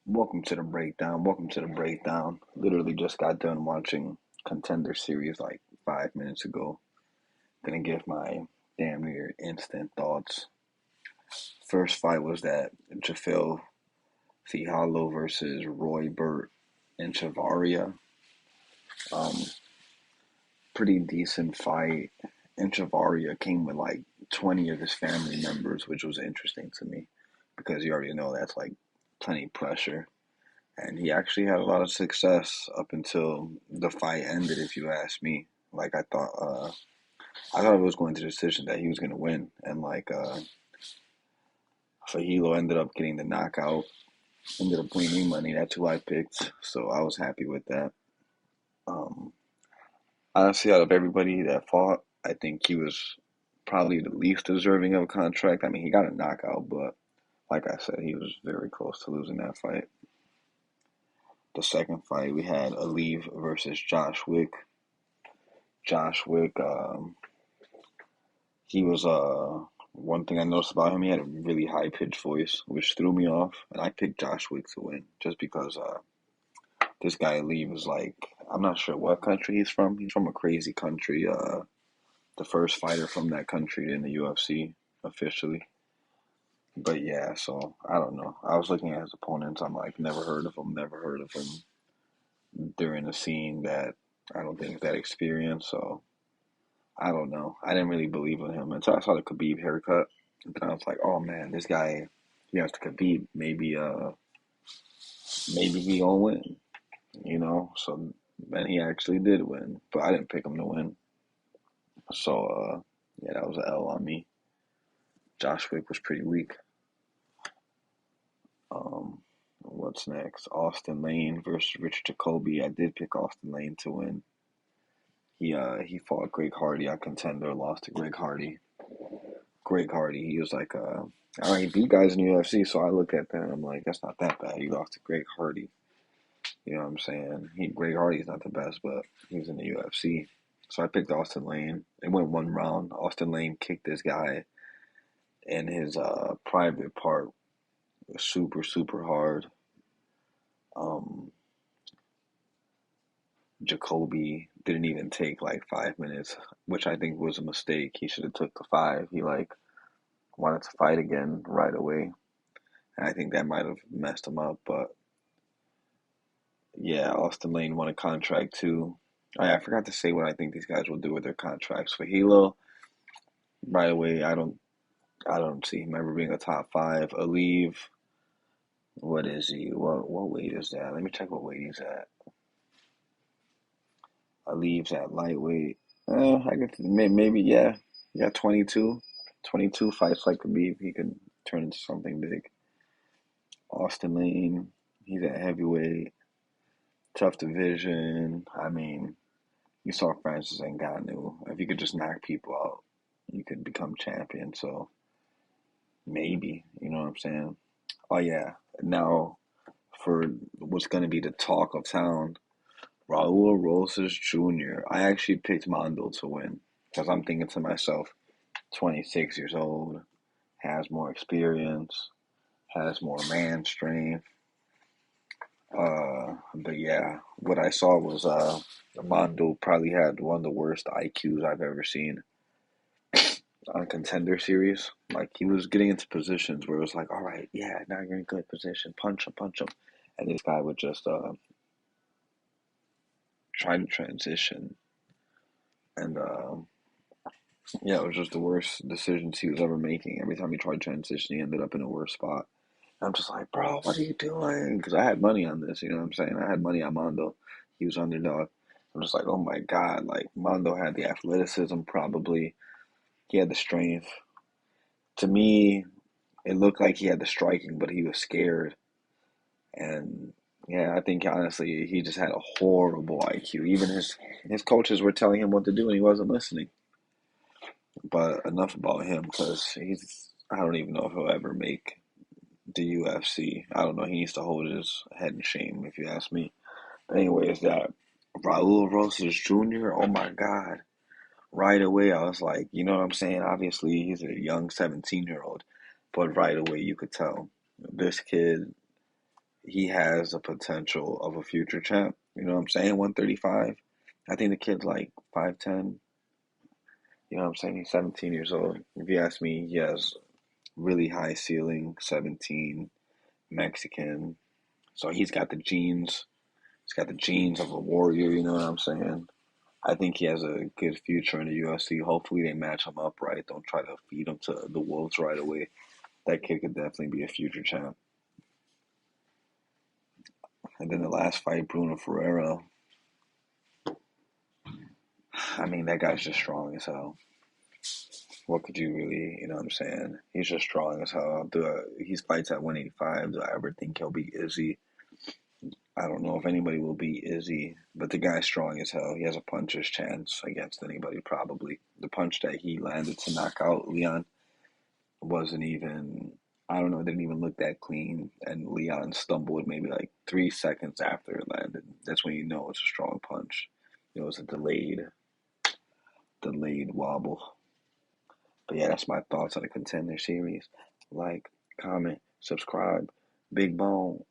Welcome to the breakdown. Welcome to the breakdown. Literally just got done watching Contender series like 5 minutes ago. Gonna give my damn near instant thoughts. First fight was that Jafil Fihalo versus Roy Burt and Chavaria. Um, Pretty decent fight. And Chavaria came with like 20 of his family members, which was interesting to me because you already know that's like plenty pressure. And he actually had a lot of success up until the fight ended, if you ask me. Like I thought it was going to the decision that he was going to win, and Fahilo ended up getting the knockout, ended up winning me money. That's who I picked, so I was happy with that. Um, Honestly, out of everybody that fought, I think he was probably the least deserving of a contract. I mean, he got a knockout, but like I said, he was very close to losing that fight. The second fight, we had Alieve versus Josh Wick. Josh Wick, he was one thing I noticed about him, he had a really high pitched voice, which threw me off, and I picked Josh Wick to win just because this guy Lee was like, I'm not sure what country he's from. He's from a crazy country. The first fighter from that country in the UFC officially. But yeah, so I don't know. I was looking at his opponents. I'm like, never heard of him. Never heard of him. They're in a scene that I don't think is that experienced. So I don't know. I didn't really believe in him until I saw the Khabib haircut. And then I was like, oh man, this guy, he has the Khabib. Maybe he gonna win, you know? So then he actually did win, but I didn't pick him to win. So, yeah, that was an L on me. Josh Wick was pretty weak. What's next? Austin Lane versus Richard Jacoby. I did pick Austin Lane to win. He fought Greg Hardy on Contender, lost to Greg Hardy. Greg Hardy. He was like, he beat guys in the UFC. So I look at that and I'm like, that's not that bad. He lost to Greg Hardy. You know what I'm saying? Greg Hardy's not the best, but he's in the UFC. So I picked Austin Lane. It went one round. Austin Lane kicked this guy in his private part super, super hard. Um, Jacoby didn't even take like 5 minutes, which I think was a mistake. He should have took the five. He like wanted to fight again right away. And I think that might have messed him up. But yeah, Austin Lane won a contract too. I forgot to say what I think these guys will do with their contracts. For Hilo, right away, I don't see him ever being a top five. Alieve, what is he? What weight is that? Let me check what weight he's at. Alieve's at lightweight. I guess maybe yeah. He got 22. 22 fights like Khabib. He could turn into something big. Austin Lane, he's at heavyweight. Tough division. I mean, you saw Francis Ngannou. If you could just knock people out, you could become champion. So maybe, you know what I'm saying? Oh yeah. Now for what's gonna be the talk of town, Raul Rosas Jr. I actually picked Mondo to win because I'm thinking to myself, 26 years old, has more experience, has more man strength. But yeah, what I saw was Mondo probably had one of the worst IQs I've ever seen on Contender series. Like he was getting into positions where it was like, all right, yeah, now you're in good position, punch him, and this guy would just try to transition, and yeah, it was just the worst decisions he was ever making. Every time he tried to transition, he ended up in a worse spot. And I'm just like, bro, what are you doing? Because I had money on this, you know what I'm saying? I had money on Mondo. He was underdog. I'm just like, oh my God, like Mondo had the athleticism, probably. He had the strength. To me, it looked like he had the striking, but he was scared. And yeah, I think honestly, he just had a horrible IQ. Even his coaches were telling him what to do, and he wasn't listening. But enough about him, because I don't even know if he'll ever make the UFC. I don't know. He needs to hold his head in shame, if you ask me. But anyways, that Raul Rosas Jr., oh my God. Right away, I was like, you know what I'm saying? Obviously, he's a young 17-year-old, but right away, you could tell this kid, he has the potential of a future champ. You know what I'm saying? 135. I think the kid's like 5'10". You know what I'm saying? He's 17 years old. If you ask me, he has really high ceiling, 17, Mexican. So he's got the genes. He's got the genes of a warrior, you know what I'm saying? I think he has a good future in the UFC. Hopefully they match him up right. Don't try to feed him to the wolves right away. That kid could definitely be a future champ. And then the last fight, Bruno Ferreira. I mean, that guy's just strong as hell. What could you really, you know what I'm saying? He's just strong as hell. He's fights at 185. Do I ever think he'll beat Izzy? I don't know if anybody will beat Izzy, but the guy's strong as hell. He has a puncher's chance against anybody, probably. The punch that he landed to knock out Leon wasn't even, I don't know, it didn't even look that clean. And Leon stumbled maybe like 3 seconds after it landed. That's when you know it's a strong punch. It was a delayed wobble. But yeah, that's my thoughts on the contender series. Like, comment, subscribe, big bone.